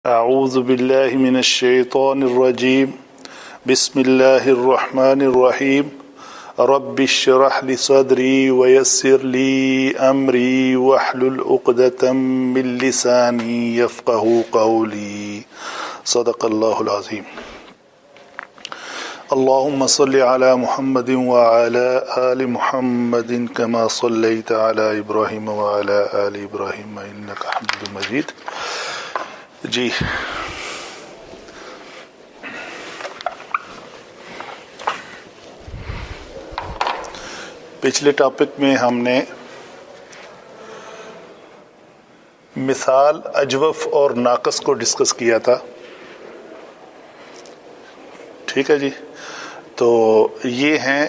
أعوذ بالله من الشيطان الرجيم بسم الله الرحمن الرحيم رب اشرح لي صدري ويسر لي أمري واحلل عقدة من لساني يفقه قولي صدق الله العظيم. اللهم صل على محمد وعلى آل محمد كما صليت على إبراهيم وعلى آل إبراهيم إنك حميد مجيد. جی پچھلے ٹاپک میں ہم نے مثال اجوف اور ناقص کو ڈسکس کیا تھا. ٹھیک ہے جی. تو یہ ہیں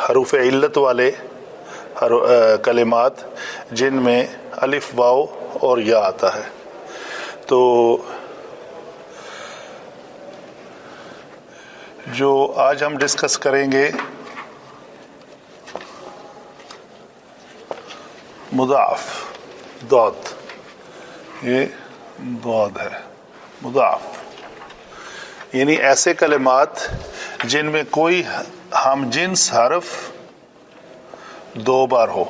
حروف علت والے کلمات جن میں الف واو اور یا آتا ہے. تو جو آج ہم ڈسکس کریں گے مضاعف ضاد، یہ ضاد ہے مضاعف، یعنی ایسے کلمات جن میں کوئی ہم جنس حرف دو بار ہو.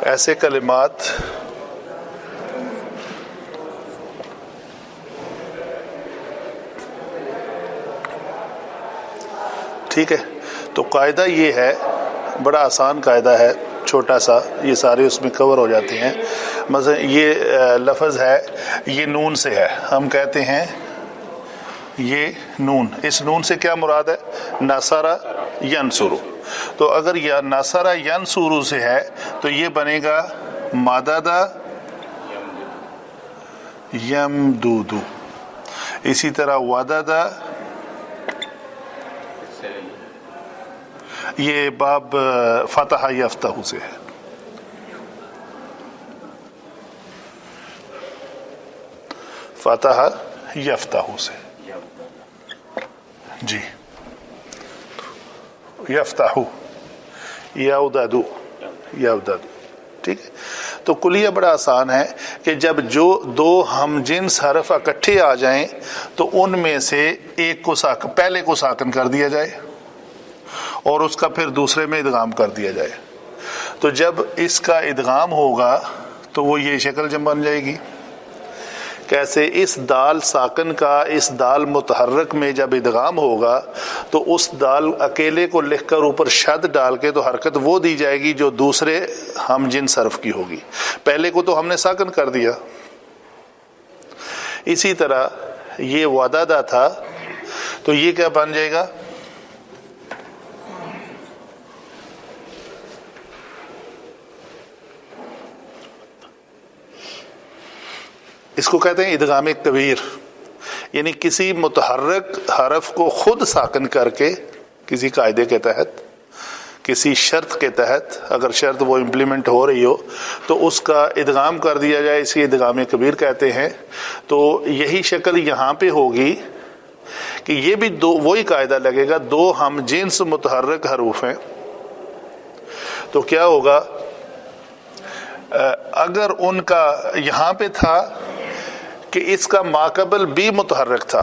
ایسے کلمات ٹھیک ہے. تو قاعدہ یہ ہے، بڑا آسان قاعدہ ہے، چھوٹا سا، یہ سارے اس میں کور ہو جاتے ہیں. مثلا یہ لفظ ہے، یہ نون سے ہے، ہم کہتے ہیں یہ نون. اس نون سے کیا مراد ہے؟ نصر ینصر. تو اگر یہ نصر ینصر سے ہے تو یہ بنے گا مدد یمدود. اسی طرح ودد، یہ باب فتح یفتح سے ہے. فتح یفتح سے جی. یفتح یودد یودد. ٹھیک ہے. تو کلیہ بڑا آسان ہے کہ جب جو دو ہم جنس حرف اکٹھے آ جائیں تو ان میں سے ایک کو پہلے کو ساکن کر دیا جائے اور اس کا پھر دوسرے میں ادغام کر دیا جائے. تو جب اس کا ادغام ہوگا تو وہ یہ شکل جب بن جائے گی. کیسے؟ اس دال ساکن کا اس دال متحرک میں جب ادغام ہوگا تو اس دال اکیلے کو لکھ کر اوپر شد ڈال کے تو حرکت وہ دی جائے گی جو دوسرے ہم جنس حرف کی ہوگی. پہلے کو تو ہم نے ساکن کر دیا. اسی طرح یہ ودد تھا تو یہ کیا بن جائے گا؟ اس کو کہتے ہیں ادغام کبیر، یعنی کسی متحرک حرف کو خود ساکن کر کے کسی قاعدے کے تحت، کسی شرط کے تحت، اگر شرط وہ امپلیمنٹ ہو رہی ہو تو اس کا ادغام کر دیا جائے. اسی ادغام کبیر کہتے ہیں. تو یہی شکل یہاں پہ ہوگی کہ یہ بھی دو وہی قاعدہ لگے گا. دو ہم جنس متحرک حروف ہیں تو کیا ہوگا؟ اگر ان کا یہاں پہ تھا کہ اس کا ماقبل بھی متحرک تھا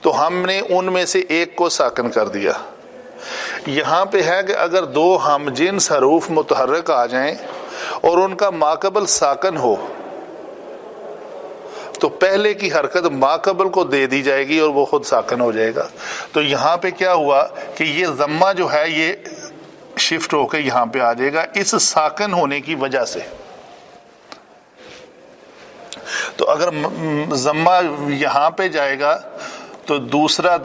تو ہم نے ان میں سے ایک کو ساکن کر دیا. یہاں پہ ہے کہ اگر دو ہم جنس حروف متحرک آ جائیں اور ان کا ماقبل ساکن ہو تو پہلے کی حرکت ماقبل کو دے دی جائے گی اور وہ خود ساکن ہو جائے گا. تو یہاں پہ کیا ہوا کہ یہ ضمہ جو ہے یہ شفٹ ہو کے یہاں پہ آ جائے گا اس ساکن ہونے کی وجہ سے. تو اگر ضمہ یہاں پہ جائے گا تو دوسرا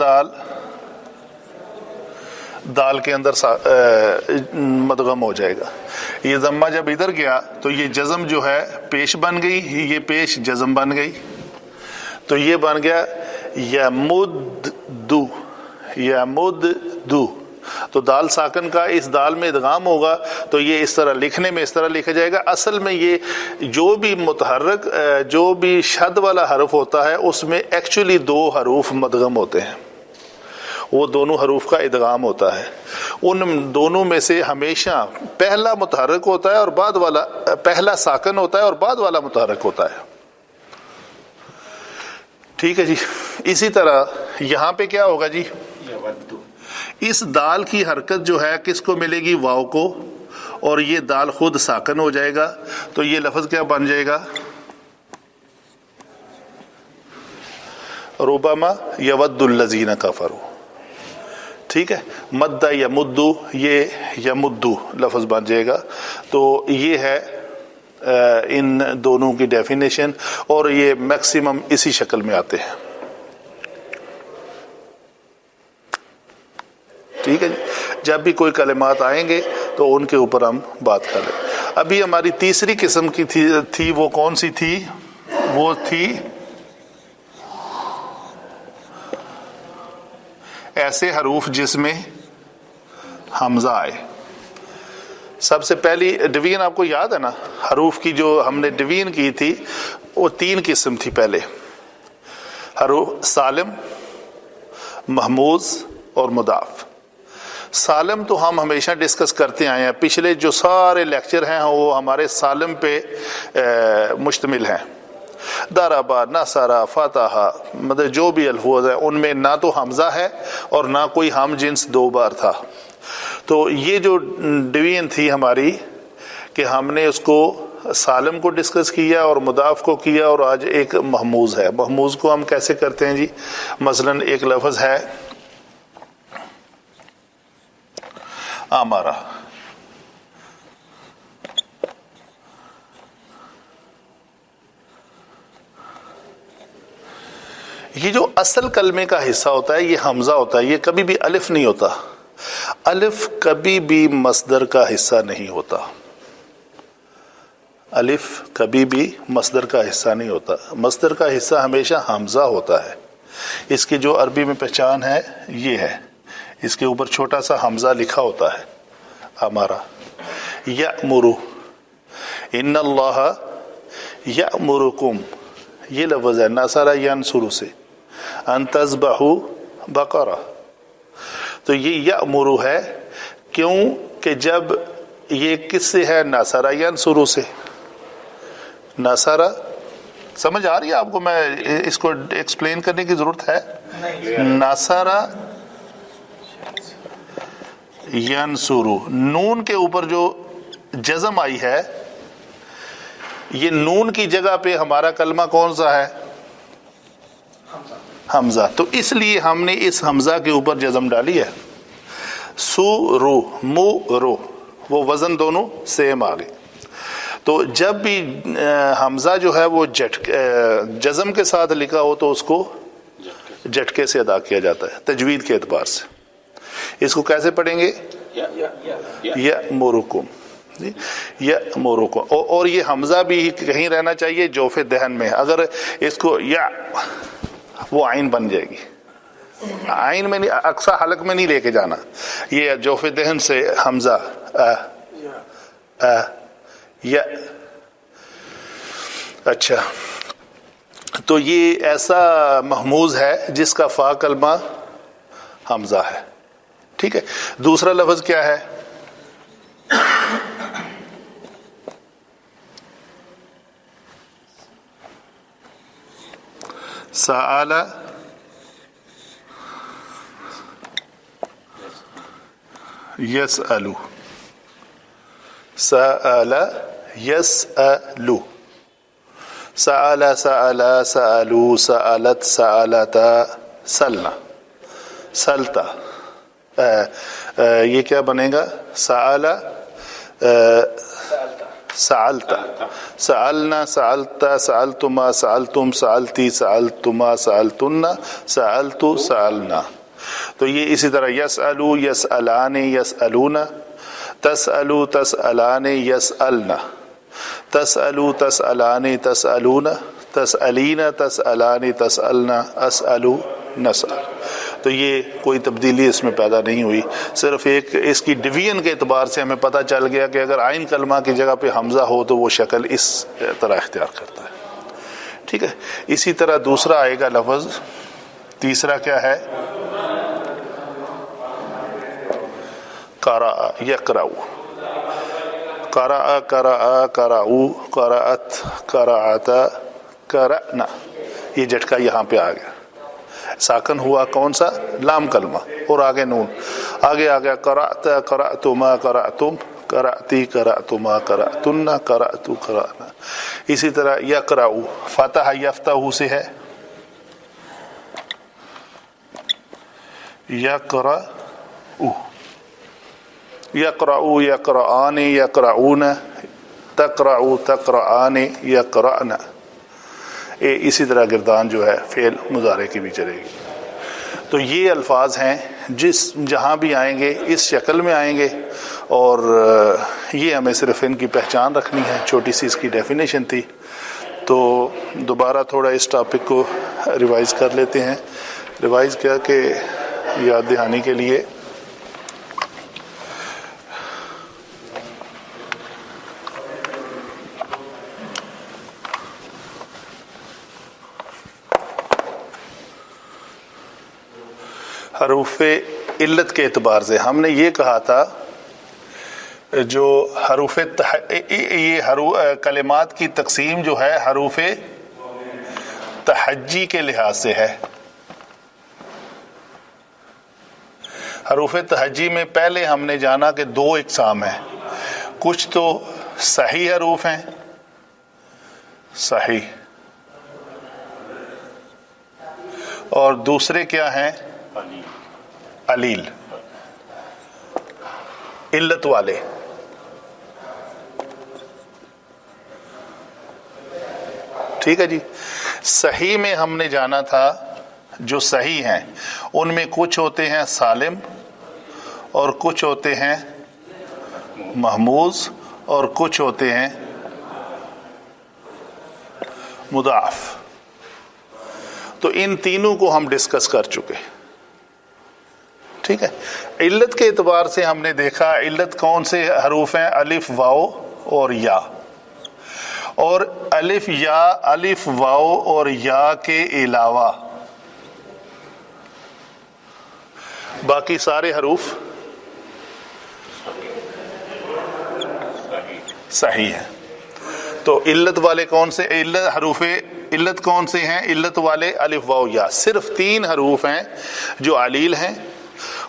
دال کے اندر مدغم ہو جائے گا. یہ ضمہ جب ادھر گیا تو یہ جزم جو ہے پیش بن گئی، یہ پیش جزم بن گئی. تو یہ بن گیا یمدو یمدو. تو دال ساکن کا اس دال میں ادغام ہوگا تو یہ اس طرح لکھنے میں اس طرح لکھا جائے گا. اصل میں یہ جو بھی متحرک جو بھی شد والا حرف ہوتا ہے اس میں ایکچولی دو حروف مدغم ہوتے ہیں. وہ دونوں حروف کا ادغام ہوتا ہے. ان دونوں میں سے ہمیشہ پہلا متحرک ہوتا ہے اور بعد والا، پہلا ساکن ہوتا ہے اور بعد والا متحرک ہوتا ہے. ٹھیک ہے جی. اسی طرح یہاں پہ کیا ہوگا جی، اس دال کی حرکت جو ہے کس کو ملے گی؟ واو کو، اور یہ دال خود ساکن ہو جائے گا. تو یہ لفظ کیا بن جائے گا؟ ربما یود الذین کفروا. ٹھیک ہے. مد یمدو، یہ یمدو لفظ بن جائے گا. تو یہ ہے ان دونوں کی ڈیفینیشن، اور یہ میکسیمم اسی شکل میں آتے ہیں. ٹھیک ہے جی. جب بھی کوئی کلمات آئیں گے تو ان کے اوپر ہم بات کر لیں. ابھی ہماری تیسری قسم کی تھی وہ کون سی تھی؟ وہ تھی ایسے حروف جس میں حمزہ آئے. سب سے پہلی ڈویژن آپ کو یاد ہے نا، حروف کی جو ہم نے ڈویژن کی تھی وہ 3 قسم تھی. پہلے حروف سالم، محموز اور مضاف. سالم تو ہم ہمیشہ ڈسکس کرتے آئے ہیں، پچھلے جو سارے لیکچر ہیں وہ ہمارے سالم پہ مشتمل ہیں. ضربا، نصرا، فتح، مطلب جو بھی الفاظ ہیں ان میں نہ تو حمزہ ہے اور نہ کوئی ہم جنس 2 بار تھا. تو یہ جو ڈویژن تھی ہماری کہ ہم نے اس کو سالم کو ڈسکس کیا اور مضاف کو کیا، اور آج ایک محموز ہے. محموز کو ہم کیسے کرتے ہیں جی؟ مثلا ایک لفظ ہے آمارا. یہ جو اصل کلمے کا حصہ ہوتا ہے یہ حمزہ ہوتا ہے، یہ کبھی بھی الف نہیں ہوتا. الف کبھی بھی مصدر کا حصہ نہیں ہوتا. الف کبھی بھی مصدر کا حصہ نہیں ہوتا. مصدر کا حصہ ہمیشہ حمزہ ہوتا ہے. اس کی جو عربی میں پہچان ہے یہ ہے، اس کے اوپر چھوٹا سا حمزہ لکھا ہوتا ہے. ہمارا یأمر، ان اللہ یأمرکم، یہ لفظ ہے نصر ینصر سے، ان تذبحوا بقرہ. تو یہ یأمر ہے، کیوں کہ جب یہ کس سے ہے؟ نصر ینصر سے. نصر سمجھ آ رہی ہے آپ کو؟ میں اس کو ایکسپلین کرنے کی ضرورت ہے؟ نصر ینصر، نون کے اوپر جو جزم آئی ہے، یہ نون کی جگہ پہ ہمارا کلمہ کون سا ہے؟ حمزہ. تو اس لیے ہم نے اس حمزہ کے اوپر جزم ڈالی ہے. سو رو، مو رو، وہ وزن دونوں سیم آ گئے. تو جب بھی حمزہ جو ہے وہ جزم کے ساتھ لکھا ہو تو اس کو جھٹکے سے ادا کیا جاتا ہے تجوید کے اعتبار سے. اس کو کیسے پڑھیں گے؟ یأمرکم، یأمرکم. اور یہ حمزہ بھی کہیں رہنا چاہیے جوف دہن میں. اگر اس کو یا، وہ عین بن جائے گی. عین میں نہیں، اقصا حلق میں نہیں لے کے جانا. یہ جوف دہن سے حمزہ یا. اچھا، تو یہ ایسا محموز ہے جس کا فا کلمہ حمزہ ہے. ٹھیک ہے. دوسرا لفظ کیا ہے؟ سأل، یسأل، سأل یسأل، سأل سأل سألو سألت سألتا سلنا سلتا. یہ کیا بنے گا؟ سأل سألتا، سألنا سألتا، سألتما سألتم، سألتی سألتما سألتن، سألتو سألنا. تو یہ اسی طرح یسألو یسألان یسألون، تسألو تسألان یسألنا، تسألو تسألان تسألون، تسألین تسألان تسألنا، اسألو نسأل. تو یہ کوئی تبدیلی اس میں پیدا نہیں ہوئی. صرف ایک اس کی ڈویژن کے اعتبار سے ہمیں پتہ چل گیا کہ اگر عین کلمہ کی جگہ پہ حمزہ ہو تو وہ شکل اس طرح اختیار کرتا ہے. ٹھیک ہے. اسی طرح دوسرا آئے گا لفظ، تیسرا کیا ہے؟ قرأ یقرأ، قرأ قرأ قرأوا قرأت قرأت قرأنا، یہ جھٹکا یہاں پہ آ گیا، ساکن ہوا کون سا؟ لام کلمہ، اور آگے نون، آگے آ گیا قرأت قرأتما قرأتم قرأتی قرأتما قرأتن قرأتو قرأنا۔ اسی طرح یقرأ، فتح یفتح سے ہے، یقرأ یقرأ یقرآن یقرؤون تقرأ تقرآن یقرأن، اسی طرح گردان جو ہے فعل مضارع کی بھی چلے گی۔ تو یہ الفاظ ہیں جہاں بھی آئیں گے اس شکل میں آئیں گے، اور یہ ہمیں صرف ان کی پہچان رکھنی ہے، چھوٹی سی اس کی ڈیفینیشن تھی۔ تو دوبارہ تھوڑا اس ٹاپک کو ریوائز کر لیتے ہیں۔ ریوائز کیا کہ یاد دہانی کے لیے حروف علت کے اعتبار سے ہم نے یہ کہا تھا جو حروف کلمات کی تقسیم جو ہے حروف تہجی کے لحاظ سے ہے۔ حروف تہجی میں پہلے ہم نے جانا کہ دو اقسام ہیں، کچھ تو صحیح حروف ہیں، صحیح، اور دوسرے کیا ہیں؟ علیل، علت والے۔ ٹھیک ہے جی، صحیح میں ہم نے جانا تھا جو صحیح ہیں ان میں کچھ ہوتے ہیں سالم اور کچھ ہوتے ہیں محموز اور کچھ ہوتے ہیں مضاعف۔ تو ان تینوں کو ہم ڈسکس کر چکے۔ ٹھیک ہے، علت کے اعتبار سے ہم نے دیکھا علت کون سے حروف ہیں؟ الف، واو اور یا، اور الف یا، الف واو اور یا کے علاوہ باقی سارے حروف صحیح ہیں۔ تو علت والے کون سے؟ حروف علت کون سے ہیں؟ علت والے الف واو یا، صرف 3 حروف ہیں جو علیل ہیں،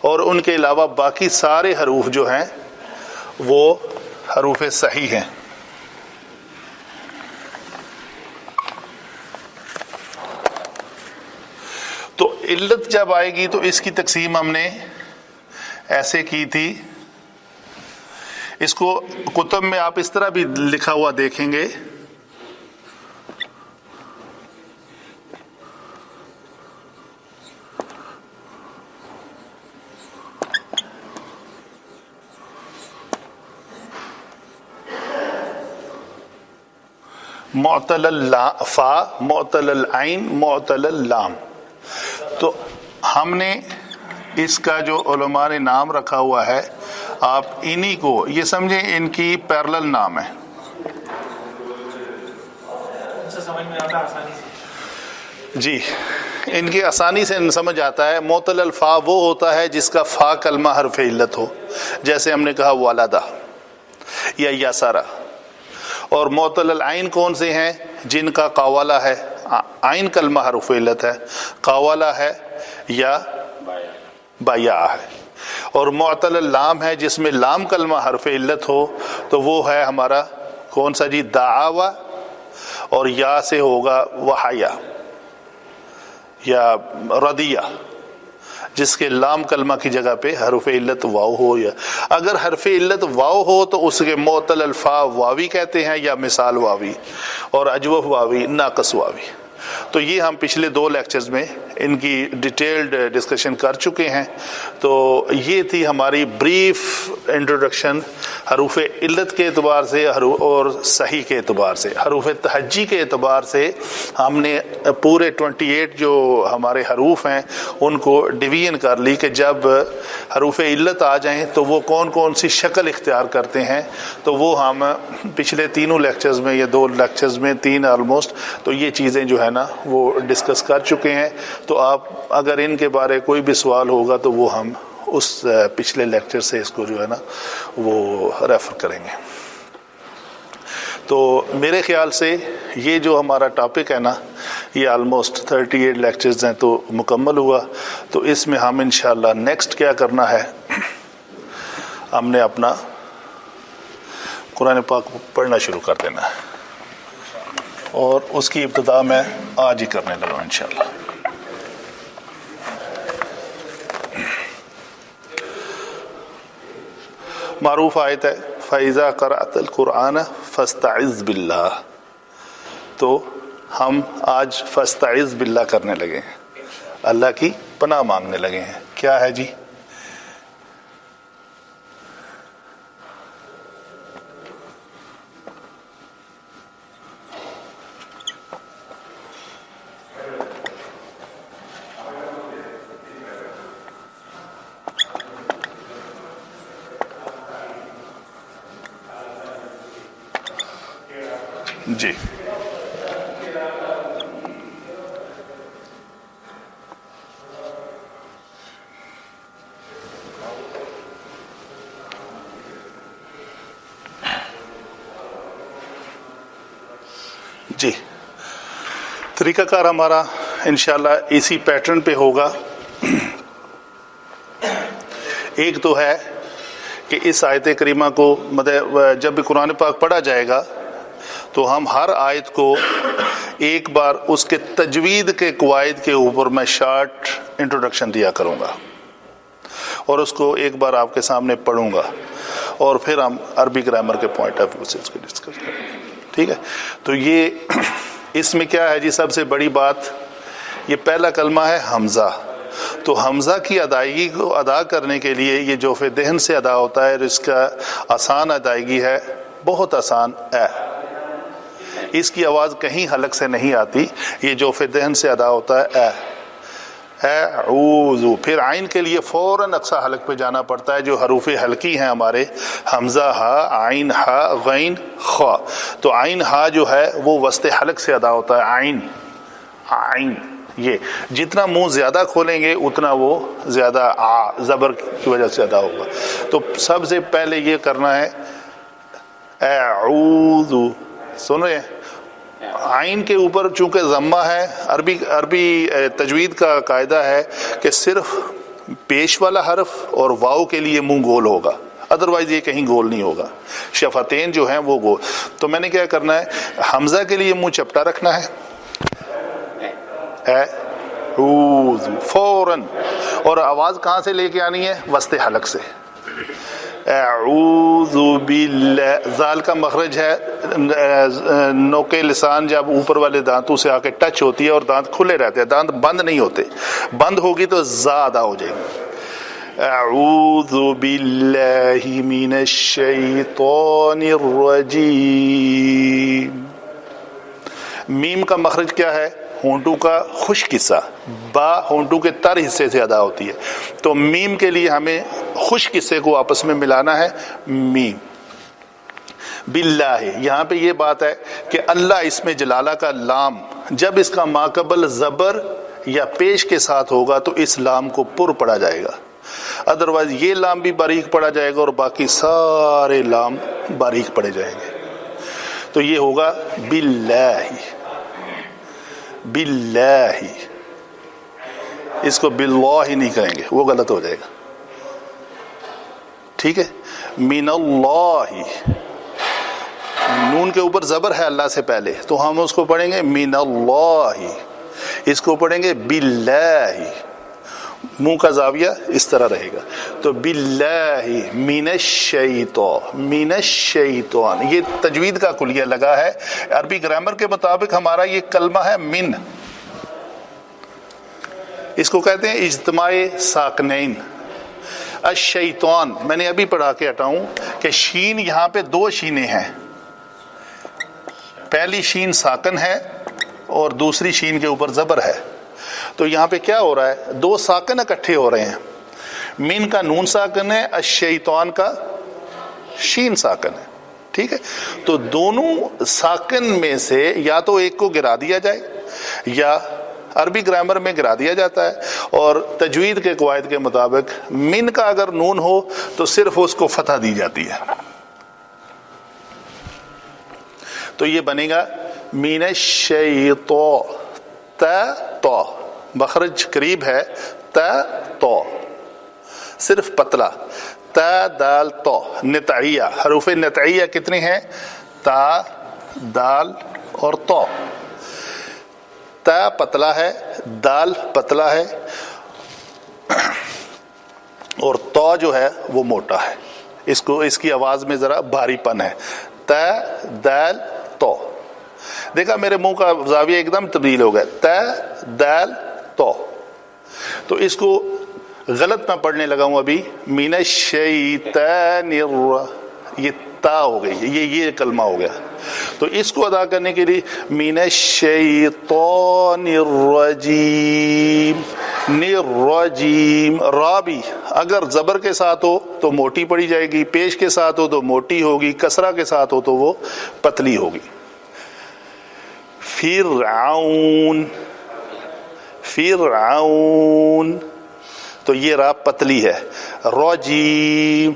اور ان کے علاوہ باقی سارے حروف جو ہیں وہ حروف صحیح ہیں۔ تو علت جب آئے گی تو اس کی تقسیم ہم نے ایسے کی تھی، اس کو کتب میں آپ اس طرح بھی لکھا ہوا دیکھیں گے، معتل فا، معتل العین، معتل اللام۔ تو ہم نے اس کا جو علماء نے نام رکھا ہوا ہے، آپ انہی کو یہ سمجھیں ان کی پیرلل نام ہے۔ جی، ان کی آسانی سے سمجھ آتا ہے۔ معتل الفا وہ ہوتا ہے جس کا فا کلمہ حرف علت ہو، جیسے ہم نے کہا والدہ یا یسارہ۔ اور معتل العین کون سے ہیں؟ جن کا قاولہ ہے، عین کلمہ حرف علت ہے، قاولہ ہے یا بایا ہے۔ اور معتل اللام ہے جس میں لام کلمہ حرف علت ہو، تو وہ ہے ہمارا کون سا جی؟ دعاوی، اور یا سے ہوگا وحیا یا ردیہ، جس کے لام کلمہ کی جگہ پہ حرف علت واو ہو، یا اگر حرف علت واو ہو تو اس کے معتل الفا واوی کہتے ہیں، یا مثال واوی، اور اجوف واوی، ناقص واوی۔ تو یہ ہم پچھلے 2 لیکچرز میں ان کی ڈیٹیلڈ ڈسکشن کر چکے ہیں۔ تو یہ تھی ہماری بریف انٹروڈکشن حروف علت کے اعتبار سے اور صحیح کے اعتبار سے۔ حروف تہجی کے اعتبار سے ہم نے پورے 28 جو ہمارے حروف ہیں ان کو ڈویژن کر لی کہ جب حروف علت آ جائیں تو وہ کون کون سی شکل اختیار کرتے ہیں۔ تو وہ ہم پچھلے 3 لیکچرز میں یا 2 لیکچرز میں 3 آلموسٹ، تو یہ چیزیں جو ہے نا وہ ڈسکس کر چکے ہیں۔ تو آپ اگر ان کے بارے کوئی بھی سوال ہوگا تو وہ ہم اس پچھلے لیکچر سے اس کو جو ہے نا وہ ریفر کریں گے. تو میرے خیال سے یہ جو ہمارا ٹاپک ہے نا یہ آلموسٹ 38 لیکچرز ہیں تو مکمل ہوا. تو اس میں ہم انشاءاللہ نیکسٹ کیا کرنا ہے، ہم نے اپنا قرآن پاک پڑھنا شروع کر دینا ہے، اور اس کی ابتدا میں آج ہی کرنے لگا انشاءاللہ. معروف آیت ہے فَإِذَا قَرَأْتَ الْقُرْآنَ فَاسْتَعِذْ بِاللَّهِ. تو ہم آج فَاسْتَعِذْ بِاللَّهِ کرنے لگے ہیں، اللہ کی پناہ مانگنے لگے ہیں. کیا ہے جی؟ جی جی طریقہ کار ہمارا انشاءاللہ اسی پیٹرن پہ ہوگا. ایک تو ہے کہ اس آیت کریمہ کو جب بھی قرآن پاک پڑھا جائے گا تو ہم ہر آیت کو ایک بار اس کے تجوید کے قواعد کے اوپر میں شارٹ انٹروڈکشن دیا کروں گا، اور اس کو ایک بار آپ کے سامنے پڑھوں گا، اور پھر ہم عربی گرامر کے پوائنٹ آف ویو سے اس کو ڈسکس کریں گے. ٹھیک ہے؟ تو یہ اس میں کیا ہے جی، سب سے بڑی بات یہ پہلا کلمہ ہے حمزہ. تو حمزہ کی ادائیگی کو ادا کرنے کے لیے یہ جوف دہن سے ادا ہوتا ہے، اور اس کا آسان ادائیگی ہے، بہت آسان ہے. اس کی آواز کہیں حلق سے نہیں آتی، یہ جوف دہن سے ادا ہوتا ہے اعوذ. پھر عین کے لیے فوراً اقصی حلق پہ جانا پڑتا ہے، جو حروف حلقی ہیں ہمارے حمزہ ہا، عین ہا، غین خا. تو عین ہا جو ہے وہ وسط حلق سے ادا ہوتا ہے، عین عین. یہ جتنا منہ زیادہ کھولیں گے اتنا وہ زیادہ زبر کی وجہ سے ادا ہوگا. تو سب سے پہلے یہ کرنا ہے اعوذ. سن رہے ہیں؟ عین کے اوپر چونکہ ضمہ ہے، عربی تجوید کا قاعدہ ہے کہ صرف پیش والا حرف اور واو کے لیے منہ گول ہوگا، ادروائز یہ کہیں گول نہیں ہوگا. شفتین جو ہیں وہ گول. تو میں نے کیا کرنا ہے، حمزہ کے لیے منہ چپٹا رکھنا ہے اعوذ فوراً، اور آواز کہاں سے لے کے آنی ہے؟ وسط حلق سے. اعوذ باللہ. زال کا مخرج ہے، نوک لسان جب اوپر والے دانتوں سے آ کے ٹچ ہوتی ہے اور دانت کھلے رہتے ہیں، دانت بند نہیں ہوتے. بند ہوگی تو زا ادا ہو جائے گی. اعوذ باللہ من الشیطان الرجیم. میم کا مخرج کیا ہے؟ ہونٹوں کا خشک حصہ. با ہونٹوں کے تر حصے سے ادا ہوتی ہے، تو میم کے لیے ہمیں خشک حصے کو آپس میں ملانا ہے. میم. باللہ، یہاں پہ یہ بات ہے کہ اللہ اس میں جلالہ کا لام جب اس کا ماقبل زبر یا پیش کے ساتھ ہوگا تو اس لام کو پر پڑا جائے گا، ادروائز یہ لام بھی باریک پڑا جائے گا اور باقی سارے لام باریک پڑے جائیں گے. تو یہ ہوگا باللہ. باللہ، اس کو باللہ ہی نہیں کہیں گے، وہ غلط ہو جائے گا. ٹھیک ہے؟ من اللہ، نون کے اوپر زبر ہے اللہ سے پہلے، تو ہم اس کو پڑھیں گے من اللہ. اس کو پڑھیں گے باللہ، منہ کا زاویہ اس طرح رہے گا. تو باللہ من الشیطان، من الشیطان. یہ تجوید کا کلیہ لگا ہے. عربی گرامر کے مطابق ہمارا یہ کلمہ ہے من. اس کو کہتے ہیں اجتماع ساکنین. الشیطان، میں نے ابھی پڑھا کے ہٹا ہوں کہ شین یہاں پہ دو شینیں ہیں. پہلی شین ساکن ہے اور دوسری شین کے اوپر زبر ہے. تو یہاں پہ کیا ہو رہا ہے؟ دو ساکن اکٹھے ہو رہے ہیں. مین کا نون ساکن ہے، الشیطان کا شین ساکن ہے. ٹھیک ہے؟ تو دونوں ساکن میں سے یا تو ایک کو گرا دیا جائے یا عربی گرامر میں گرا دیا جاتا ہے، اور تجوید کے قواعد کے مطابق من کا اگر نون ہو تو صرف اس کو فتح دی جاتی ہے. تو یہ بنے گا من الشیطان، تا تو مخرج قریب ہے، تا تو صرف پتلا، تا دال تو نتعیہ. حروف نتعیہ کتنے ہیں؟ تا، دال اور تو. تا پتلا ہے، دال پتلا ہے، اور تو جو ہے وہ موٹا ہے. اس کی آواز میں ذرا بھاری پن ہے. تا دال تو. دیکھا میرے منہ کا زاویہ ایک دم تبدیل ہو گیا. تا دال تو. تو اس کو غلط میں پڑھنے لگا ہوں ابھی. من الشیطان یہ تا ہو گئی، یہ کلمہ ہو گیا. تو اس کو ادا کرنے کے لیے من الشیطان الرجیم، الرجیم. را بھی اگر زبر کے ساتھ ہو تو موٹی پڑی جائے گی، پیش کے ساتھ ہو تو موٹی ہوگی، کسرہ کے ساتھ ہو تو وہ پتلی ہوگی. فرعون، فرعون. تو یہ را پتلی ہے. رجیم،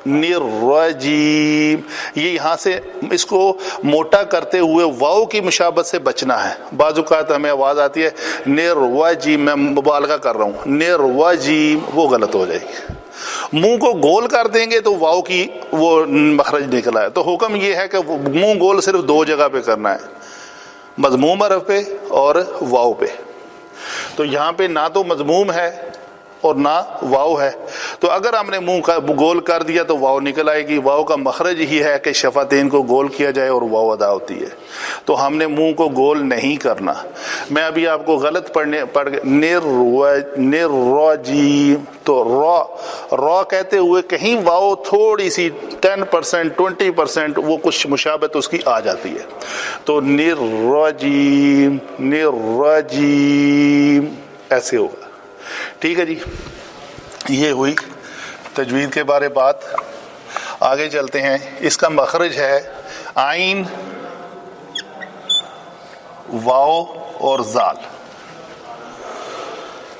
الرجیم. یہ یہاں سے اس کو موٹا کرتے ہوئے واؤ کی مشابہت سے بچنا ہے. بعض اوقات ہمیں آواز آتی ہے نروجیم، میں مبالغہ کر رہا ہوں، نروجیم، وہ غلط ہو جائے گی. منہ کو گول کر دیں گے تو واؤ کی وہ مخرج نکلا ہے. تو حکم یہ ہے کہ منہ گول صرف دو جگہ پہ کرنا ہے، مضموم حرف پہ اور واؤ پہ. تو یہاں پہ نہ تو مضموم ہے اور نہ واؤ ہے. تو اگر ہم نے منہ کا گول کر دیا تو واؤ نکل آئے گی. واؤ کا مخرج ہی ہے کہ شفتین کو گول کیا جائے اور واؤ ادا ہوتی ہے. تو ہم نے منہ کو گول نہیں کرنا. میں ابھی آپ کو غلط پڑھ نروجیم، تو را کہتے ہوئے کہیں واؤ تھوڑی سی 10% 20% وہ کچھ مشابہت اس کی آ جاتی ہے. تو نروجیم، نروجیم ایسے ہوگا. ٹھیک ہے جی، یہ ہوئی تجوید کے بارے بات. آگے چلتے ہیں. اس کا مخرج ہے عین، واو اور زال.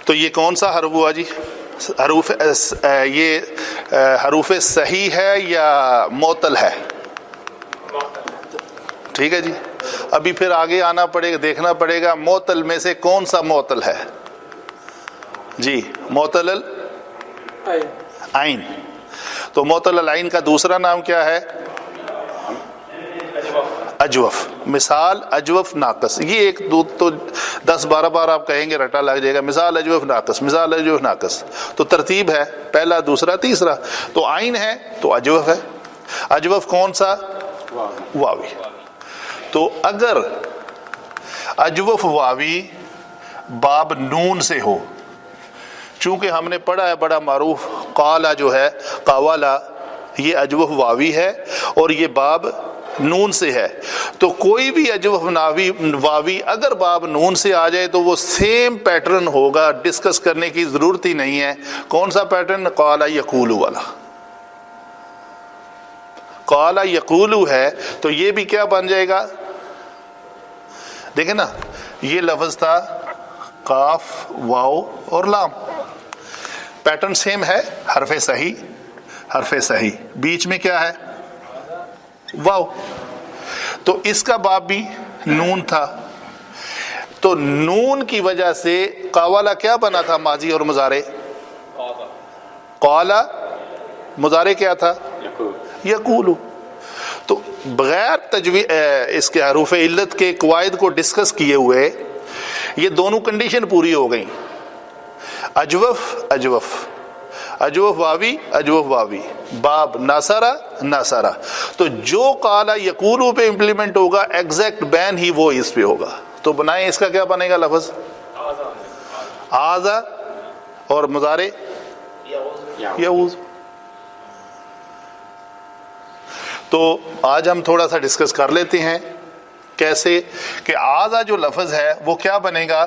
تو یہ کون سا حرف ہوا جی؟ حروف یہ حروف صحیح ہے یا معطل ہے؟ ٹھیک ہے جی. ابھی پھر آگے آنا پڑے گا، دیکھنا پڑے گا معطل میں سے کون سا معطل ہے. جی معطل العین. تو معطل العین کا دوسرا نام کیا ہے؟ اجوف. مثال اجوف ناقص. یہ ایک دو تو 10-12 بار آپ کہیں گے رٹا لگ جائے گا. مثال اجوف ناقص، مثال اجوف ناقص. تو ترتیب ہے پہلا، دوسرا، تیسرا. تو عین ہے تو اجوف ہے. اجوف کون سا؟ واوی. تو اگر اجوف واوی باب نون سے ہو، چونکہ ہم نے پڑھا ہے بڑا معروف قالا جو ہے، قاوالا، یہ اجوف واوی ہے اور یہ باب نون سے ہے. تو کوئی بھی اجوف واوی اگر باب نون سے آ جائے تو وہ سیم پیٹرن ہوگا، ڈسکس کرنے کی ضرورت ہی نہیں ہے. کون سا پیٹرن؟ قالا یقولو والا. قالا یقولو ہے تو یہ بھی کیا بن جائے گا؟ دیکھیں نا، یہ لفظ تھا قاف، واو اور لام. پیٹرن سیم ہے، حرف صحیح، حرف صحیح. بیچ میں کیا ہے؟ واو. تو اس کا باب بھی نون تھا. تو نون کی وجہ سے قاوالا کیا بنا تھا؟ ماضی اور مضارع. قالا مضارع کیا تھا؟ یقولو. تو بغیر تجوید اس کے حروف علت کے قواعد کو ڈسکس کیے ہوئے یہ دونوں کنڈیشن پوری ہو گئیں. اجوف اجوف، اجوف واوی، اجوف واوی، باب ناصرہ ناصرہ. تو جو قالا یقولو پہ امپلیمنٹ ہوگا ایگزیکٹ بین ہی وہ اس پہ ہوگا. تو بنائیں اس کا کیا بنے گا لفظ؟ آزا. اور مضارع یعوذ. تو آج ہم تھوڑا سا ڈسکس کر لیتے ہیں کیسے کہ آزا جو لفظ ہے وہ کیا بنے گا.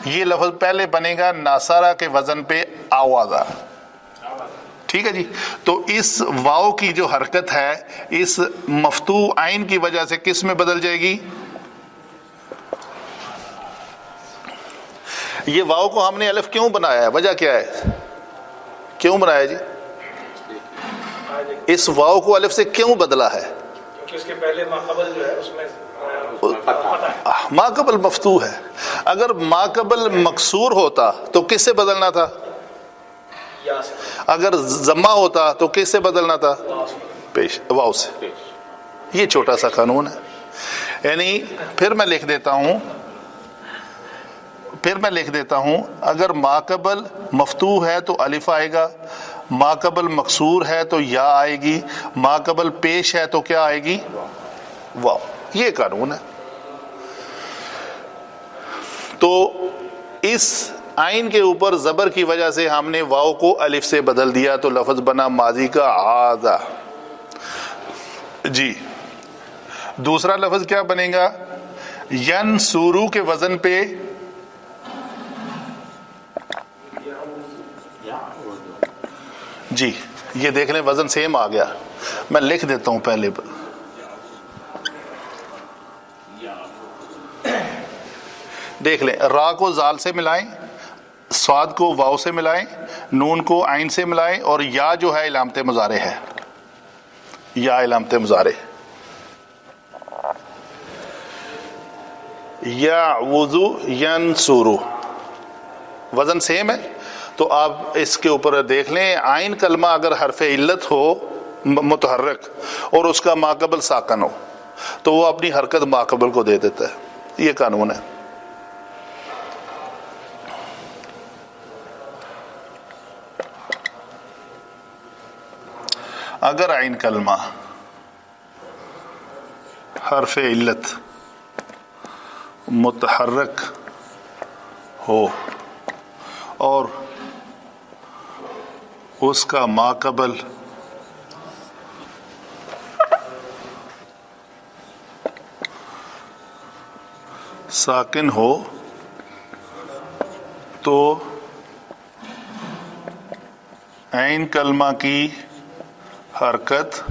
یہ لفظ پہلے بنے گا ناصرہ کے وزن پہ آوازہ. ٹھیک ہے جی. تو اس واو کی جو حرکت ہے اس مفتوح عین کی وجہ سے کس میں بدل جائے گی؟ یہ واو کو ہم نے الف کیوں بنایا ہے؟ وجہ کیا ہے؟ کیوں بنایا جی؟ اس واو کو الف سے کیوں بدلا ہے؟ کیونکہ اس کے پہلے ما قبل جو ہے اس میں ما قبل مفتوح ہے. اگر ما قبل مکسور ہوتا تو کس سے بدلنا تھا؟ یا سے اگر ضمہ ہوتا تو کس سے بدلنا تھا؟ پیش واو سے. یہ چھوٹا سا قانون ہے. یعنی پھر میں لکھ دیتا ہوں اگر ما قبل مفتوح ہے تو الف آئے گا، ما قبل مکسور ہے تو یا آئے گی، ما قبل پیش ہے تو کیا آئے گی؟ واو. یہ قانون ہے. تو اس عین کے اوپر زبر کی وجہ سے ہم نے واو کو الف سے بدل دیا تو لفظ بنا ماضی کا عاذا. جی دوسرا لفظ کیا بنے گا؟ ینصرو کے وزن پہ جی یہ دیکھ لیں وزن سیم آ گیا. میں لکھ دیتا ہوں پہلے پر. دیکھ لیں را کو زال سے ملائیں، صاد کو واو سے ملائیں، نون کو عین سے ملائیں اور یا جو ہے علامت مضارع ہے. یا علامت مضارع. یعوذ ینصرو وزن سیم ہے. تو آپ اس کے اوپر دیکھ لیں عین کلمہ اگر حرف علت ہو متحرک اور اس کا ما قبل ساکن ہو تو وہ اپنی حرکت ما قبل کو دے دیتا ہے. یہ قانون ہے. اگر عین کلمہ حرف علت متحرک ہو اور اس کا ما قبل ساکن ہو تو عین کلمہ کی حرکت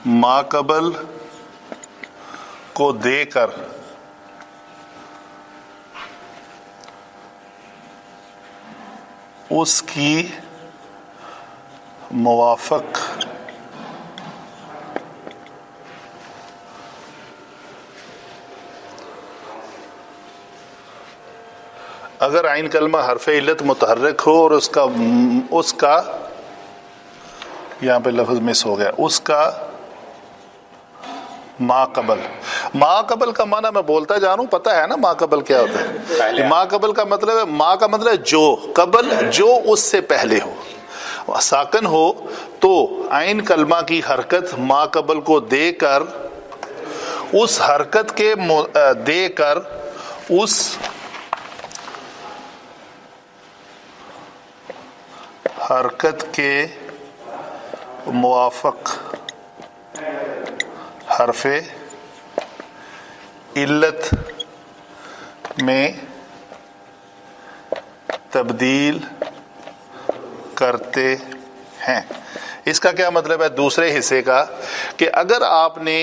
ما قبل کو دے کر اس کی موافق اگر عین کلمہ حرف علت متحرک ہو اور اس کا یہاں پہ لفظ مس ہو گیا، اس کا ما قبل کا معنی میں بولتا جا رہا ہوں، پتہ ہے نا ما قبل کیا ہوتا ہے؟ ما قبل کا مطلب ہے، ما کا مطلب ہے جو، قبل جو اس سے پہلے ہو، ساکن ہو تو عین کلمہ کی حرکت ما قبل کو دے کر اس حرکت کے اس حرکت کے موافق حرف علت میں تبدیل کرتے ہیں. اس کا کیا مطلب ہے دوسرے حصے کا؟ کہ اگر آپ نے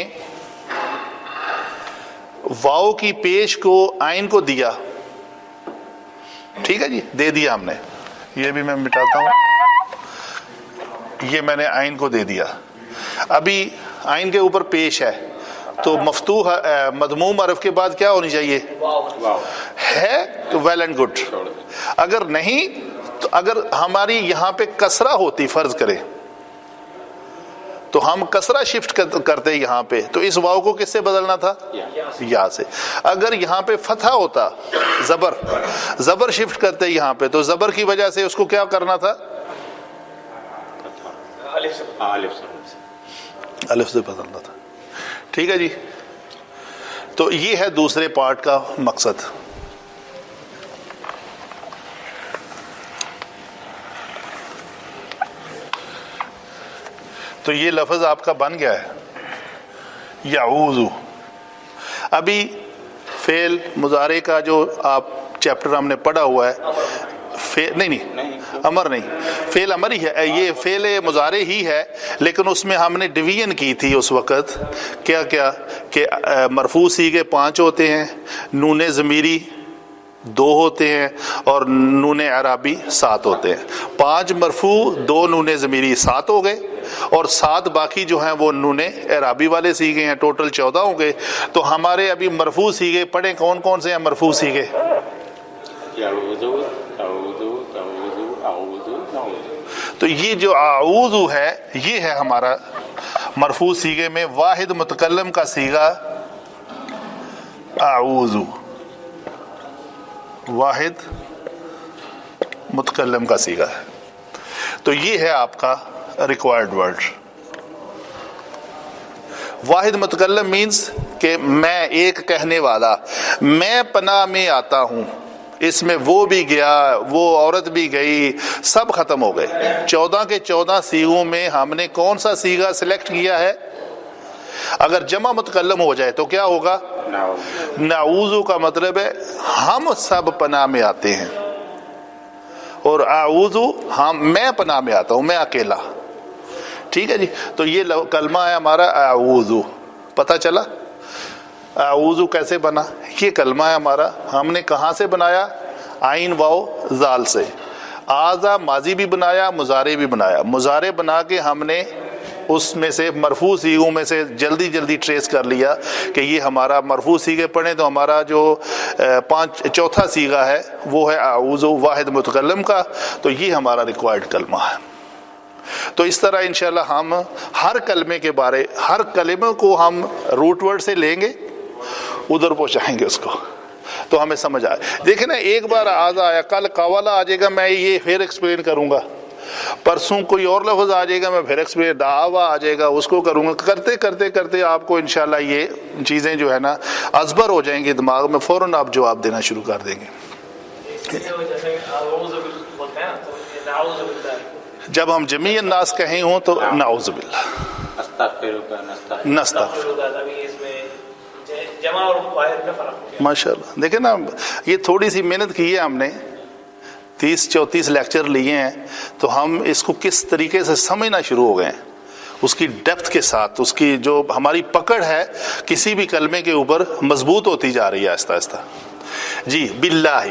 واو کی پیش کو عین کو دیا، ٹھیک ہے جی، دے دیا ہم نے، یہ بھی میں مٹاتا ہوں، یہ میں نے عین کو دے دیا. ابھی عین کے اوپر پیش ہے تو مفتوح مضموم حرف کے بعد کیا ہونی چاہیے؟ ہے تو ویل اینڈ گڈ. اگر نہیں تو اگر ہماری یہاں پہ کسرہ ہوتی، فرض کرے تو ہم کسرہ شفٹ کرتے یہاں پہ، تو اس واو کو کس سے بدلنا تھا؟ یا سے. اگر یہاں پہ فتحہ ہوتا، زبر شفٹ کرتے یہاں پہ، تو زبر کی وجہ سے اس کو کیا کرنا تھا؟ الف سے بدلنا تھا. ٹھیک ہے جی. تو یہ ہے دوسرے پارٹ کا مقصد. تو یہ لفظ آپ کا بن گیا ہے یعوذ. ابھی فعل مضارع کا جو آپ چیپٹر ہم نے پڑھا ہوا ہے، نہیں امر نہیں، فعل امر ہی ہے، یہ فعل مضارع ہی ہے، لیکن اس میں ہم نے ڈویژن کی تھی اس وقت. کیا کہ مرفوع صیغے 5 ہوتے ہیں، نون ضمیری 2 ہوتے ہیں اور نون اعرابی 7 ہوتے ہیں. 5 مرفوع 2 نون ضمیری 7 ہو گئے اور 7 باقی جو ہیں وہ نون اعرابی والے سیغے ہیں. ٹوٹل 14 ہو گئے. تو ہمارے ابھی مرفوع سیغے پڑھیں کون کون سے ہیں مرفوع سیغے؟ تو یہ جو اعوذ ہے یہ ہے ہمارا مرفوع سیغے میں. واحد متکلم کا سیغہ اعوذ، واحد متکلم کا سیغہ ہے. تو یہ ہے آپ کا ریکوائرڈ ورڈ. واحد متکلم مینز کہ میں ایک کہنے والا، میں پناہ میں آتا ہوں. اس میں وہ بھی گیا، وہ عورت بھی گئی، سب ختم ہو گئے. 14 کے 14 سیغوں میں ہم نے کون سا سیغہ سلیکٹ کیا ہے؟ اگر جمع متکلم ہو جائے تو کیا ہوگا؟ نعوذ کا مطلب ہے ہم سب پناہ میں آتے ہیں، اور اعوذ میں پناہ میں آتا ہوں، میں اکیلا. ٹھیک ہے جی. تو یہ کلمہ ہے ہمارا اعوذ. پتہ چلا اعوذ کیسے بنا؟ یہ کلمہ ہے ہمارا. ہم نے کہاں سے بنایا؟ عین واو زال سے. آزا ماضی بھی بنایا، مضارع بھی بنایا. مضارع بنا کے ہم نے اس میں سے مرفوع سیغوں میں سے جلدی جلدی ٹریس کر لیا کہ یہ ہمارا مرفوع سیغے پڑھیں تو ہمارا جو چوتھا سیغہ ہے وہ ہے اعوذ واحد متکلم کا. تو یہ ہمارا ریکوائرڈ کلمہ ہے. تو اس طرح انشاءاللہ ہم ہر کلمے کے بارے، ہر کلمے کو ہم روٹ ورڈ سے لیں گے، ادھر پہنچائیں گے اس کو، تو ہمیں سمجھ آئے. دیکھیں نا، ایک بار آزا آیا، کل قوالا آ جائے گا، میں یہ پھر ایکسپلین کروں گا. پرسوں کوئی اور لفظ آ جائے گا، میں پھر ایکسپلین، دعوا آ جائے گا، اس کو کروں گا. کرتے کرتے کرتے آپ کو انشاءاللہ یہ چیزیں جو ہے نا ازبر ہو جائیں گی دماغ میں، فوراً آپ جواب دینا شروع کر دیں گے. جب ہم جمیع الناس کہیں ہوں تو نعوذ باللہ، نستغفر. ماشاء اللہ. دیکھیں نا، یہ تھوڑی سی محنت کی ہے ہم نے، 30-34 لیکچر لیے ہیں، تو ہم اس کو کس طریقے سے سمجھنا شروع ہو گئے ہیں، اس کی ڈیپتھ کے ساتھ. اس کی جو ہماری پکڑ ہے کسی بھی کلمے کے اوپر مضبوط ہوتی جا رہی ہے آہستہ آہستہ. جی باللہ،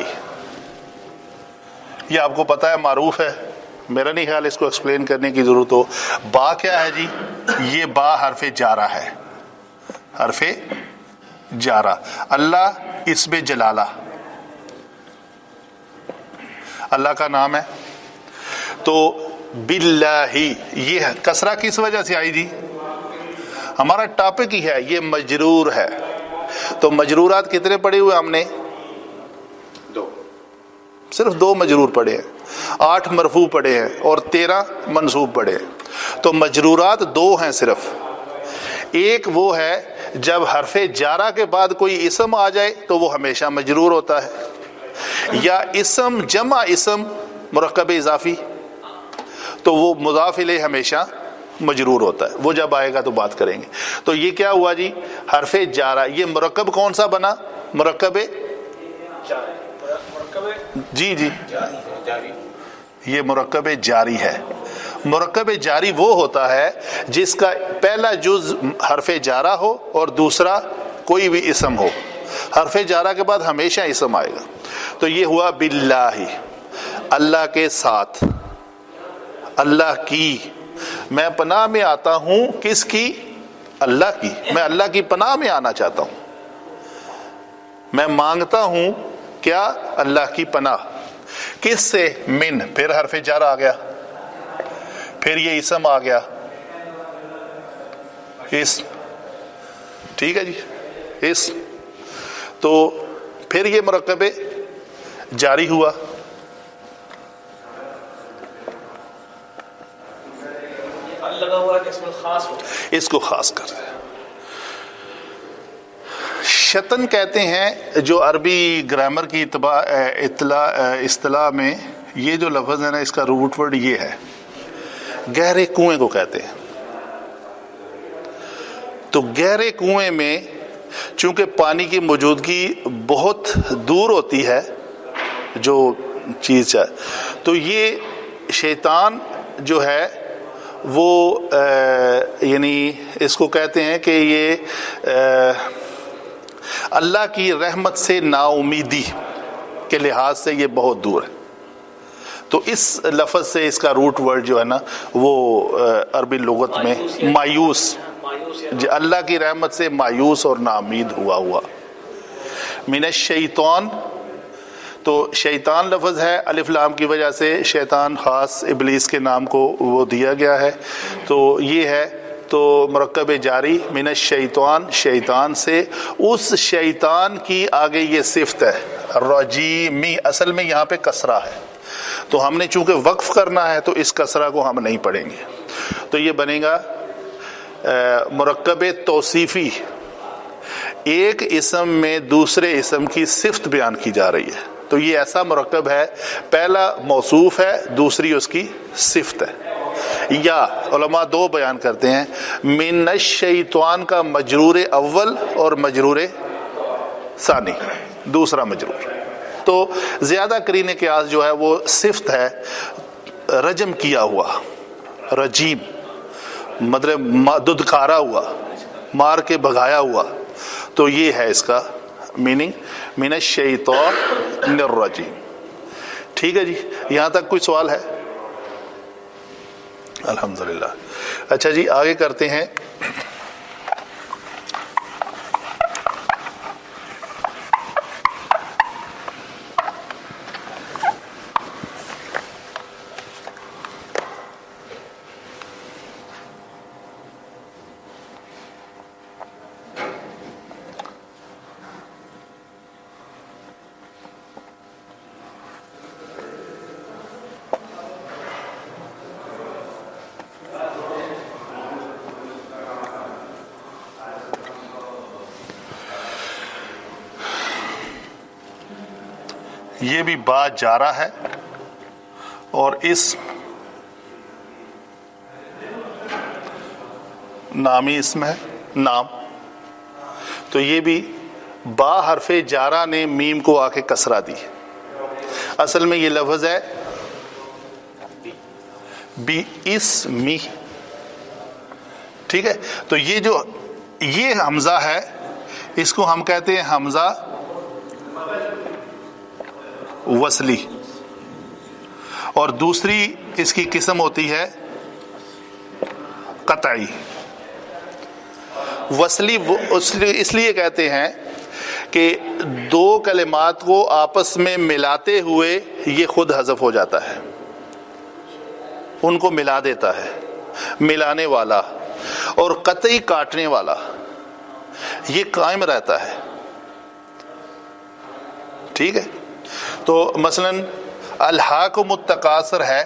یہ آپ کو پتہ ہے، معروف ہے، میرا نہیں خیال اس کو ایکسپلین کرنے کی ضرورت ہو. با کیا ہے جی؟ یہ با حرف جارہ ہے، حرف جارہ. اللہ اسم جلالہ، اللہ کا نام ہے. تو باللہ، یہ کسرہ کس وجہ سے آئی جی؟ ہمارا ٹاپک ہی ہے، یہ مجرور ہے. تو مجرورات کتنے پڑھے ہوئے ہم نے؟ 2. صرف 2 مجرور پڑھے ہیں. 8 مرفوع پڑھے ہیں اور 13 منصوب پڑھے ہیں. تو مجرورات 2 ہیں صرف. ایک وہ ہے جب حرف جارہ کے بعد کوئی اسم آ جائے تو وہ ہمیشہ مجرور ہوتا ہے، یا اسم جمع اسم مرکب اضافی تو وہ مضاف الیہ ہمیشہ مجرور ہوتا ہے. وہ جب آئے گا تو بات کریں گے. تو یہ کیا ہوا جی؟ حرف جارہ. یہ مرکب کون سا بنا؟ مرکب جی جی، یہ مرکب جاری ہے. مرکب جاری وہ ہوتا ہے جس کا پہلا جز حرف جارہ ہو اور دوسرا کوئی بھی اسم ہو. حرف جارہ کے بعد ہمیشہ اسم آئے گا. تو یہ ہوا باللہ، اللہ کے ساتھ، اللہ کی. میں پناہ میں آتا ہوں، کس کی؟ اللہ کی. میں اللہ کی پناہ میں آنا چاہتا ہوں، میں مانگتا ہوں کیا؟ اللہ کی پناہ. کس سے؟ من، پھر حرف جارہ آ گیا، پھر یہ اسم آ گیا، اسم. ٹھیک ہے جی، اسم. تو پھر یہ مرکب جاری ہوا. اس کو خاص کر دیں. شطن کہتے ہیں جو عربی گرامر کی اصطلاح میں یہ جو لفظ ہے نا، اس کا روٹ ورڈ یہ ہے، گہرے کنویں کو کہتے ہیں. تو گہرے کنویں میں چونکہ پانی کی موجودگی بہت دور ہوتی ہے جو چیز ہے، تو یہ شیطان جو ہے وہ یعنی اس کو کہتے ہیں کہ یہ اللہ کی رحمت سے نا امیدی. کے لحاظ سے یہ بہت دور ہے. تو اس لفظ سے اس کا روٹ ورڈ جو ہے نا وہ عربی لغت میں مایوس، اللہ کی رحمت سے مایوس اور ناامید ہوا. من الشیطان، تو شیطان لفظ ہے، الف لام کی وجہ سے شیطان خاص ابلیس کے نام کو وہ دیا گیا ہے. تو یہ ہے تو مرکب جاری من الشیطان، شیطان سے، اس شیطان کی آگے یہ صفت ہے رجیمی، اصل میں یہاں پہ کسرہ ہے تو ہم نے چونکہ وقف کرنا ہے تو اس کسرہ کو ہم نہیں پڑھیں گے. تو یہ بنے گا مرکب توصیفی، ایک اسم میں دوسرے اسم کی صفت بیان کی جا رہی ہے. تو یہ ایسا مرکب ہے، پہلا موصوف ہے، دوسری اس کی صفت ہے. یا علماء دو بیان کرتے ہیں، من الشیطان کا مجرور اول اور مجرور ثانی، دوسرا مجرور. تو زیادہ قرین قیاس جو ہے وہ صفت ہے، رجم کیا ہوا، رجیم مطلب ددکارا ہوا، مار کے بھگایا ہوا. تو یہ ہے اس کا میننگ، من الشیطان الرجیم. ٹھیک ہے جی، یہاں تک کوئی سوال ہے؟ الحمدللہ. اچھا جی آگے کرتے ہیں. یہ بھی با جارہ ہے اور اسم نامی اسم ہے، نام. تو یہ بھی با حرف جارہ نے میم کو آ کے کسرہ دی. اصل میں یہ لفظ ہے بی اسمی. ٹھیک ہے، تو یہ جو یہ حمزہ ہے اس کو ہم کہتے ہیں حمزہ وصلی، اور دوسری اس کی قسم ہوتی ہے قطعی. وصلی اس لیے کہتے ہیں کہ دو کلمات کو آپس میں ملاتے ہوئے یہ خود حذف ہو جاتا ہے، ان کو ملا دیتا ہے، ملانے والا. اور قطعی کاٹنے والا یہ قائم رہتا ہے. ٹھیک ہے، تو مثلا الہاکم التکاثر ہے،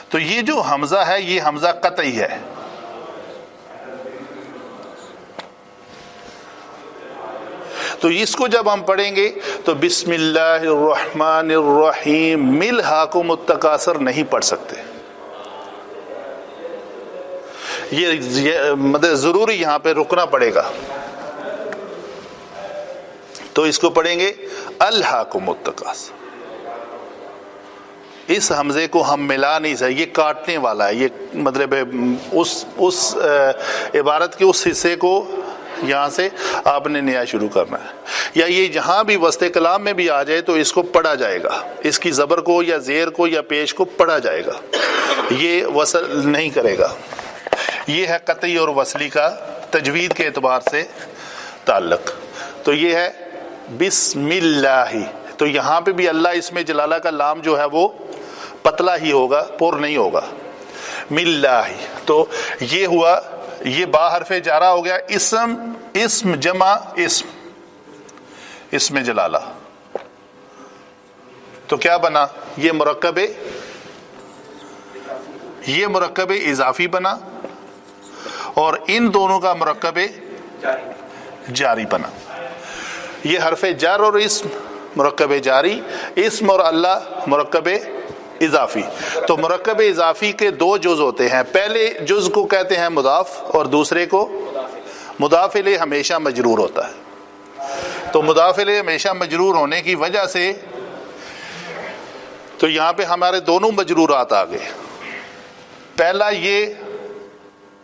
تو یہ جو حمزہ ہے یہ حمزہ قطعی ہے. تو اس کو جب ہم پڑھیں گے تو بسم اللہ الرحمن الرحیم ملہاکم التکاثر نہیں پڑھ سکتے. یہ مطلب ضروری یہاں پہ رکنا پڑے گا. تو اس کو پڑھیں گے الہاکم التکاثر. اس حمزے کو ہم ملا نہیں سکتے، یہ کاٹنے والا ہے. یہ مطلب اس عبارت کے اس حصے کو یہاں سے آپ نے نیا شروع کرنا ہے. یا یہ جہاں بھی وسط کلام میں بھی آ جائے تو اس کو پڑھا جائے گا، اس کی زبر کو یا زیر کو یا پیش کو پڑھا جائے گا، یہ وصل نہیں کرے گا. یہ ہے قطعی اور وصلی کا تجوید کے اعتبار سے تعلق. تو یہ ہے بسم اللہ. تو یہاں پہ بھی اللہ اس میں جلالہ کا لام جو ہے وہ پتلا ہی ہوگا، پر نہیں ہوگا. ملہ. تو یہ ہوا، یہ با حرف جارہ ہو گیا. اسم جمع اسم جلالہ. تو کیا بنا؟ یہ مرکب اضافی بنا، اور ان دونوں کا مرکب جاری بنا. یہ حرف جر اور اسم مرکب جاری، اسم اور اللہ مرکب اضافی. تو مرکب اضافی کے دو جز ہوتے ہیں. پہلے جز کو کہتے ہیں مضاف اور دوسرے کو مضاف الیہ ہمیشہ مجرور ہوتا ہے. تو مضاف الیہ ہمیشہ مجرور ہونے کی وجہ سے تو یہاں پہ ہمارے دونوں مجرورات آ گئے. پہلا یہ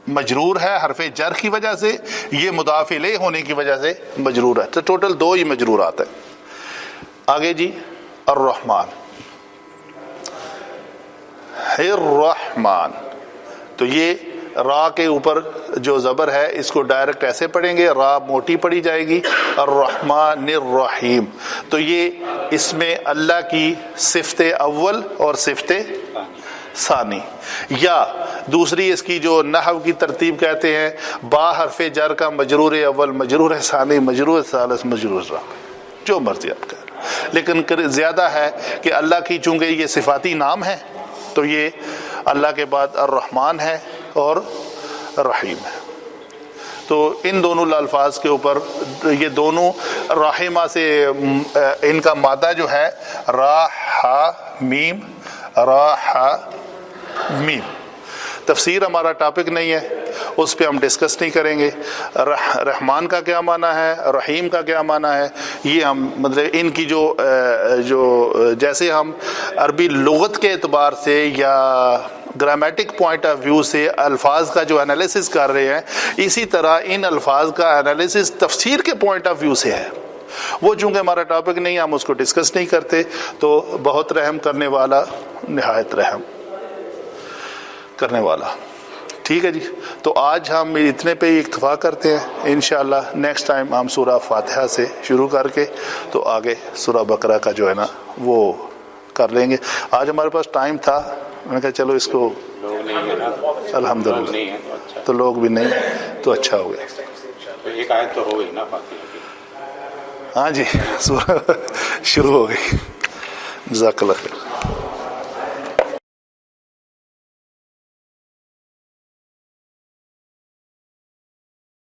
مجرور ہے حرف جر کی وجہ سے، یہ مضاف الیہ ہونے کی وجہ سے مجرور ہے، تو ٹوٹل 2 ہی مجرورات ہیں۔ آگے جی الرحمن، الرحمن، تو یہ را کے اوپر جو زبر ہے اس کو ڈائریکٹ ایسے پڑھیں گے، را موٹی پڑھی جائے گی، الرحمن الرحیم، تو یہ اس میں اللہ کی صفت اول اور صفت ثانی، یا دوسری اس کی جو نحو کی ترتیب کہتے ہیں، با حرف جر کا مجرور اول، مجرور ثانی، مجرور ثالث، مجرور رابع، جو مرضی آپ کہیں، لیکن زیادہ ہے کہ اللہ کی چونکہ یہ صفاتی نام ہے تو یہ اللہ کے بعد الرحمن ہے اور رحیم ہے، تو ان دونوں الفاظ کے اوپر یہ دونوں رحمہ سے ان کا مادہ جو ہے را ہا میم، را ہا میم، تفسیر ہمارا ٹاپک نہیں ہے، اس پہ ہم ڈسکس نہیں کریں گے، رحمان کا کیا معنی ہے، رحیم کا کیا معنی ہے، یہ ہم مطلب ان کی جو جیسے ہم عربی لغت کے اعتبار سے یا گرامیٹک پوائنٹ آف ویو سے الفاظ کا جو انالیسس کر رہے ہیں، اسی طرح ان الفاظ کا انالیسس تفسیر کے پوائنٹ آف ویو سے ہے، وہ چونکہ ہمارا ٹاپک نہیں ہے ہم اس کو ڈسکس نہیں کرتے، تو بہت رحم کرنے والا، نہایت رحم کرنے والا۔ ٹھیک ہے جی، تو آج ہم اتنے پہ ہی اکتفا کرتے ہیں، انشاءاللہ نیکسٹ ٹائم ہم سورہ فاتحہ سے شروع کر کے تو آگے سورہ بقرہ کا جو ہے نا وہ کر لیں گے۔ آج ہمارے پاس ٹائم تھا، میں نے کہا چلو اس کو لوگ نہیں ہے نا، الحمدللہ نہیں ہے تو اچھا، تو لوگ بھی نہیں تو اچھا ہو گیا۔ تو ایک آیت تو ہو گئی نا فاتحہ کی۔ ہاں جی، سورہ شروع ہو گئی، جزاک اللہ خیر۔